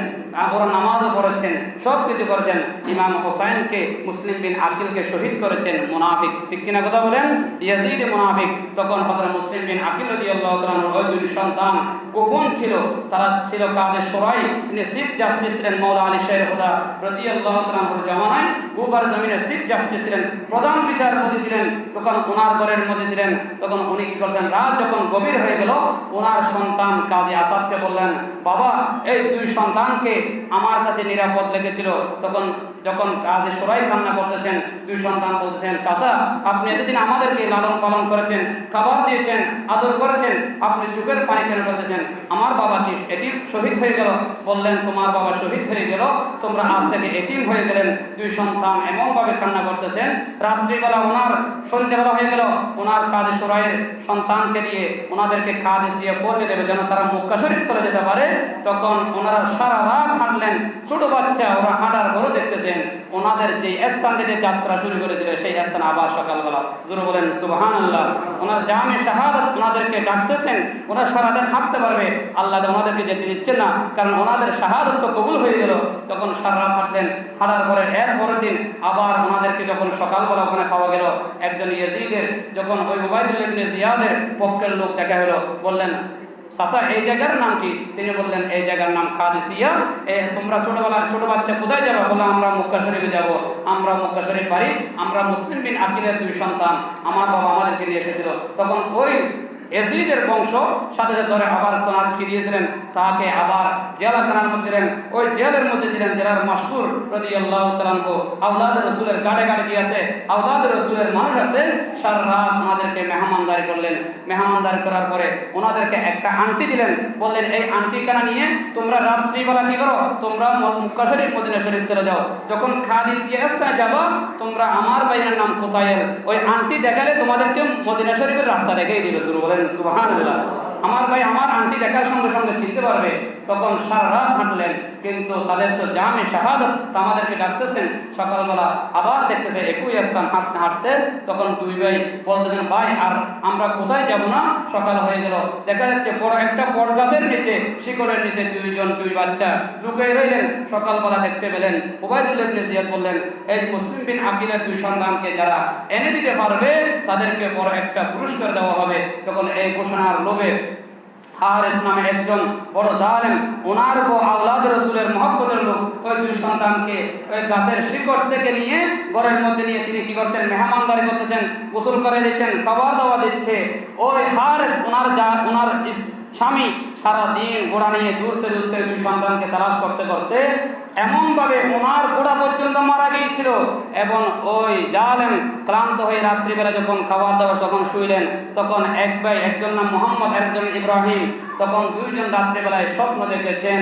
ওরা নামাজও পড়েছেন, সব কিছু করেছেন। ইমাম হোসেনকে মুসলিম বিন আকিলকে শহীদ করেছেন মুনাফিক। ঠিক কিনা কথা বলেন? ইয়াজিদ মুনাফিক। তখন হযরত মুসলিম বিন আকিল রাদিয়াল্লাহু তাআলা ওই 2 সন্তান গোপন ছিল, তারা ছিল কাজী শুরাই, তিনি চিফ জাস্টিস ছিলেন মাওলা আলী শের খুদা রাদিয়াল্লাহু তাআলার জামানায়, কুফার জমিনে চিফ জাস্টিস ছিলেন, প্রধান বিচারপতি ছিলেন। তখন ওনার ঘরের মধ্যে ছিলেন। তখন উনি কি করছেন, রাত যখন গভীর হয়ে গেল, ওনার সন্তান কাজী আসাদকে বললেন, বাবা, এই 2 সন্তানকে আমার কাছে নিরাপদ লেগেছিল। তখন যখন কাজী শুরাই কান্না করতেছেন, 2 সন্তান বলতেছেন, চাচা, আপনি এতদিন আমাদেরকে লালন পালন করেছেন, খাবার দিয়েছেন, আদর করেছেন, আপনি চোখের পানি কেন ফেলতেছেন? আমার বাবা কি এতিম শহীদ হয়ে গেল? বললেন, তোমার বাবা শহীদ হয়ে গেল, তোমরা আজ থেকে এতিম হয়ে গেলেন। 2 সন্তান এমন ভাবে কান্না করতেছেন। রাত্রিবেলা সন্ধ্যাবেলা হয়ে গেল, ওনার কাজী শুরাইয়ের সন্তানকে দিয়ে ওনাদেরকে কাজ দিয়ে পৌঁছে দেবে, যেন তারা মক্কা শরীফ চলে যেতে পারে। তখন ওনারা সারা রাত হাঁটলেন, ছোট বাচ্চা, ওরা হাঁটার পরও দেখতেছেন ওনাদের যে স্থান থেকে যাত্রা শুরু করেছিল সেই স্থান আবার সকালবেলা। জোরে বলেন সুবহানাল্লাহ। ওনার জামে শাহাদাত ওনাদেরকে ডাকতেছেন, ওনারা সারা রাত হাঁটতে পারবে, আল্লাহ ওনাদেরকে যেতে দিচ্ছেন না, কারণ ওনাদের শাহাদাত তো কবুল হয়ে গেল। তখন সারা রাত হাঁটলেন, হাঁটার পরে এর পরের দিন আবার ওনাদেরকে যখন সকালবেলা ওখানে পাওয়া গেল, একজন ইয়াজিদের যখন ওই ওবায়দুল্লাহ ইবনে জিয়াদের পক্ষের লোক দেখা হলো, বললেন, চাচা, এই জায়গার নাম কি? তিনি বললেন, এই জায়গার নাম কাদিসিয়া। তোমরা ছোটবেলার ছোট বাচ্চা কোথায় যাবো? বলে, আমরা মক্কা শরীফে যাব। আমরা মক্কা শরীফ বাড়ি, আমরা মুসলিম বিন আকিলের 2 সন্তান, আমার বাবা আমাদেরকে নিয়ে এসেছিল। তখন ওই ইয়াজিদের বংশ সাথে সাথে ধরে আবার তোনার কি দিয়েছিলেন, তাকে আবার জেলখানার মধ্যে দিলেন। ওই জেলের মধ্যে ছিলেন জেলার মাশহুর রাদিয়াল্লাহু তাআলা আনহু, আওলাদ রাসূলের গাড়ে গাড়ে কি আছে, আওলাদ রাসূলের মানুষ আছে। সারা রাত ওনাদেরকে মেহমানদারি করলেন। মেহমানদারি করার পরে ওনাদেরকে একটা আংটি দিলেন, বললেন, এই আংটিখানা নিয়ে তোমরা রাত্রিবেলা কি করো, তোমরা মক্কা শরীফ মদিনা শরীফ চলে যাও। যখন কাদিসিয়া স্থানে যাবা, তোমরা আমার ভাইয়ের নাম কোথায়, ওই আংটি দেখালে তোমাদেরকে মদিনা শরীফের রাস্তা দেখিয়ে দিবে। জোরে বলেন সুবহানাল্লাহ। আমার ভাই আমার আন্টি দেখার সঙ্গে সঙ্গে চিনতে পারবে। তখন সারা রাত হাঁটলেন, কিন্তু তাদের তো জামে শাহাদাত, আমাদেরকে ডাকতেছেন। সকালবেলা আবার দেখতেছে একই স্থান হাঁটতে হাঁটতে, তখন দুই ভাই বলতেছেন, ভাই আর আমরা কোথায় যাব না, সকাল হয়ে গেল। দেখা যাচ্ছে বড় একটা বট গাছের নিচে, শিকড়ের নিচে দুই বাচ্চা লুকিয়ে রইলেন। সকালবেলা দেখতে পেলেন। উবাইদুল্লাহ ইবনে জিয়াদ বললেন, এই মুসলিম বিন আকিলের দুই সন্তানকে যারা এনে দিতে পারবে তাদেরকে বড় একটা পুরস্কার দেওয়া হবে। তখন এই ঘোষণার লোভে হারিস নামে একজন বড় জালেম, ওনার আওলাদ রাসূলের মহব্বতের লোক, ওই দুই সন্তানকে ওই গাছের শিকড় থেকে নিয়ে ঘরের মধ্যে নিয়ে তিনি কি করছেন, মেহমানদারি করতেছেন, গোসল করে দিচ্ছেন, খাবার দাওয়া দিচ্ছে। ওই হারিস ওনার স্বামী সারাদিন ঘোড়া নিয়ে দূরতে দূরতে দুই সন্তানকে তালাশ করতে করতে এমনভাবে ওনার ঘোড়া পর্যন্ত মারা গিয়েছিল। এবং ওই জালেম ক্লান্ত হয়ে রাত্রিবেলা যখন খাবার দাবার যখন শুইলেন, তখন এক ভাই, একজন নাম মোহাম্মদ, একজন ইব্রাহিম, তখন দুইজন রাত্রিবেলায় স্বপ্ন দেখেছেন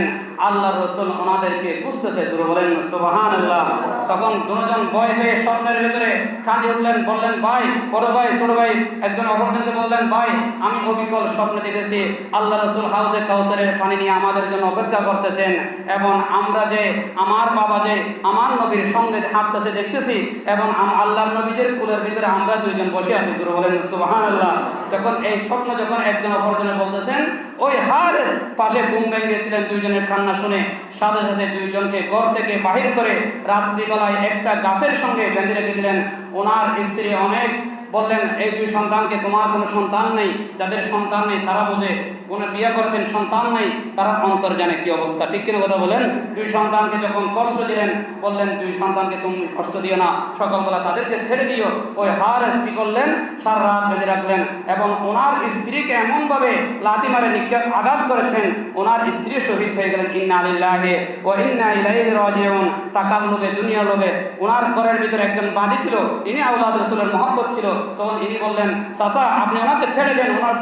আল্লাহ রসুল ওনাদেরকে খুঁজতেছে। শুরু বলেন সুবহানাল্লাহ। তখন দুজন ভয় হয়ে স্বপ্নের ভিতরে কাঁদে উঠলেন, বললেন, ভাই, বড় ভাই, ছোট ভাই, একজন অপরজনকে বললেন, ভাই আমি অবিকল স্বপ্ন দেখেছি আল্লাহ রসুল হাউজে কাউসারের পানি নিয়ে আমাদের জন্য অপেক্ষা করতেছেন, এবং আমরা যে আমার বাবা যে আমার নবীর সঙ্গে হাঁটতেছে দেখতেছি, এবং আল্লাহর নবীদের কুলের ভিতরে আমরা দুইজন বসে আছি। শুরু বলেন সুবহানাল্লাহ। যখন এই স্বপ্ন যখন একজন অপরজনে বলতেছেন, ওই হারের পাশে ঘুম ভেঙে গিয়েছিলেন দুইজনের কান্না শুনে। সাথে সাথে দুইজনকে ঘর থেকে বাহির করে রাত্রিবেলায় একটা গাছের সঙ্গে বেঁধে রেখে দিলেন। ওনার স্ত্রী অনেক বললেন, এই দুই সন্তানকে, তোমার কোনো সন্তান নেই, যাদের সন্তান নেই তারা বোঝে, কোনো বিয়ে করেছেন সন্তান নেই তারা অন্তর জানে কি অবস্থা, ঠিক কিনা কথা বলেন। দুই সন্তানকে যখন কষ্ট দিলেন, বললেন, দুই সন্তানকে তুমি কষ্ট দিও না, সকালবেলা তাদেরকে ছেড়ে দিও। ওই হারেস কি করলেন, সারা রাত বেঁধে রাখলেন, এবং ওনার স্ত্রীকে এমনভাবে লাথি মারে নিক্ষেপ আঘাত করেছেন, ওনার স্ত্রী শহীদ হয়ে গেলেন। ইন্না লিল্লাহি ওয়া ইন্না ইলাইহি রাজিউন। টাকার লোভে, দুনিয়া লোভে, ওনার ঘরের ভিতরে একজন বাদী ছিল, ইনি আওলাদ রাসূলের মহব্বত ছিল। তখন ইনি বললেন, চাচা আপনি ওনাকে ছেড়ে দেন, ওনার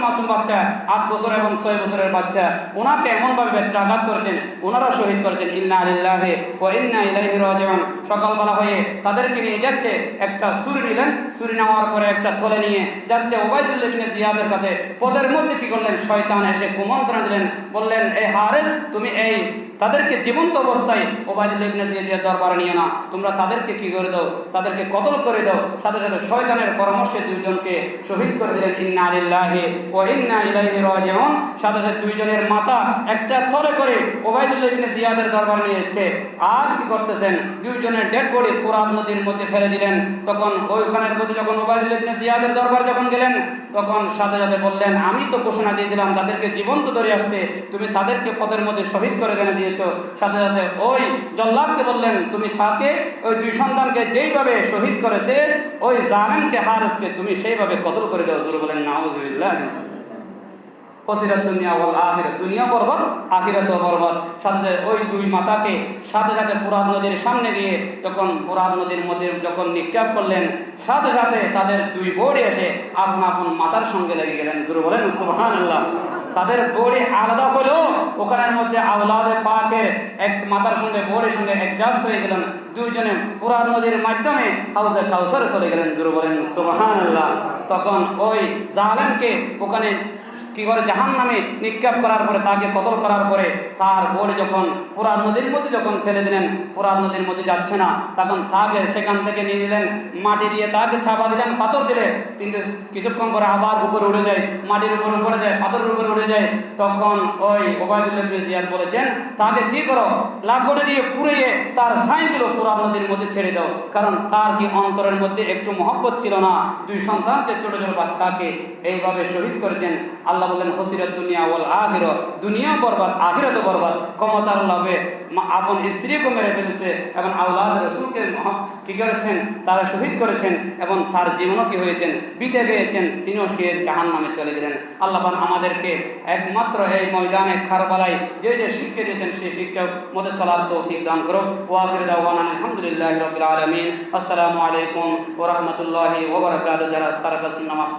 মাসুম বাচ্চা, 8 বছর এবং 6 বছরের বাচ্চা, ওনাকে এমনভাবে বেত্রাঘাত করেছেন, ওনারা শহীদ করেছেন। ইন্না লিল্লাহি ওয়া ইন্না ইলাইহি রাজিউন। সকালবেলা হয়ে তাদেরকে নিয়ে যাচ্ছে, একটা ছুরি নিলেন, ছুরি নেওয়ার পরে একটা থলে নিয়ে যাচ্ছে উবাইদুল্লাহ ইবনে জিয়াদের কাছে। পদের মধ্যে কি করলেন, শয়তান এসে কুমন্ত্রণা দিলেন, বললেন, এই হারেস তুমি এই তাদেরকে জীবন্ত অবস্থায় উবাইদুল্লাহ ইবনে জিয়াদের দরবারে নিয়ে না, তোমরা তাদেরকে কি করে দাও, তাদেরকে কতল করে দাও। সাথে সাথে শয়তানের পরামর্শে দুইজনকে শহীদ করে দিলেন। ইন্না লিল্লাহি ওয়া ইন্না ইলাইহি রাজিউন। সাথে সাথে দুইজনের মাথা একটা থলে করে উবাইদুল্লাহ ইবনে জিয়াদের দরবারে নিয়ে যাচ্ছে। আর কি করতেছেন, দুইজনের ডেড বডি ফুরাত নদীর মধ্যে ফেলে দিলেন। তখন ওইখানের মধ্যে যখন উবাইদুল্লাহ ইবনে জিয়াদের দরবার যখন গেলেন, তখন সাথে সাথে বললেন, আমি তো ঘোষণা দিয়েছিলাম তাদেরকে জীবন্ত ধরে আসতে, তুমি তাদেরকে পথের মধ্যে শহীদ করে দিয়েছ। সাথে সাথে ওই জল্লাদকে বললেন, তুমি ছাকে ওই দুই সন্তানকে যেইভাবে শহীদ করেছে ওই জালেমকে হারেসকে তুমি সেইভাবে কতল করে দাও। জোরে বলেন নাউজুবিল্লাহ। ফসিরাত দুনিয়া ওয়াল আখিরাত, দুনিয়া বরবাদ, আখিরাত বরবাদ। সাথে ওই দুই মাতাকে সাথে সাথে ফুরাত নদীর সামনে গিয়ে যখন ফুরাত নদীর মধ্যে যখন নিক্ষেপ করলেন, সাথে সাথে তাদের দুই বড়ি এসে আপন আপন মাতার সঙ্গে লেগে গেলেন। জোরে বলেন সুবহানাল্লাহ। তাদের বড়ি আলাদা হলো, ওখানের মধ্যে আওলাদে পাকের এক মাতার সঙ্গে বড়ির সঙ্গে অ্যাডজাস্ট হয়ে গেলেন। দুইজনে ফুরাত নদীর মাধ্যমে হাউজে কাউসারে চলে গেলেন। জোরে বলেন সুবহানাল্লাহ। তখন ওই জালেমকে ওখানে কি করে জাহান্নামে নিক্ষেপ করার পরে, তাকে কতল করার পরে তার বড়ি যখন ফুরাত নদীর মধ্যে যখন ফেলে দিলেন, ফুরাত নদীর মধ্যে যাচ্ছে না, তখন তাকে সেখান থেকে নিয়ে নিলেন, মাটি দিয়ে তাকে চাপা দিলেন, পাথর দিলে, কিন্তু কিছুক্ষণ পরে আবার উপরে উড়ে যায়, মাটির উপরে পড়ে যায়, পাথরের উপরে উড়ে যায়। তখন ওই উবাইদুল্লাহ ইবনে জিয়াদ বলেছেন, তাকে কি করো, লাকড়ি দিয়ে পুড়িয়ে তার ছাইগুলো ফুরাত নদীর মধ্যে ছেড়ে দাও, কারণ তার কি অন্তরের মধ্যে একটু মহব্বত ছিল না। দুই সন্তানকে, ছোট ছোট বাচ্চাকে এইভাবে শহীদ করেছেন। আল্লাহ বললেন, ফসিরাত দুনিয়া ওয়াল আখিরাত, দুনিয়া বরবাদ, আখিরাত বরবাদ। ক্ষমতার লোভে আপন স্ত্রীকে মেরে ফেলেছে এবং আওলাদ রাসূলকে কি করেছেন, তারা শহীদ করেছেন, এবং তার জীবনও কি হয়েছেন, বিতে গিয়েছেন, তিনিও সে জাহান্নামে চলে গেলেন। আল্লাহ আমাদেরকে একমাত্র এই ময়দানে কারবালায় যে যে শিক্ষা দিয়েছেন সেই শিক্ষার মধ্যে চলার তৌফিক দান করো। ওয়া আখিরু দাওয়ানা আলহামদুলিল্লাহি রাব্বিল আলামিন। আসসালামু আলাইকুম ওয়া রাহমাতুল্লাহি ওয়া বারাকাতুহু। যারা সারা নামাজ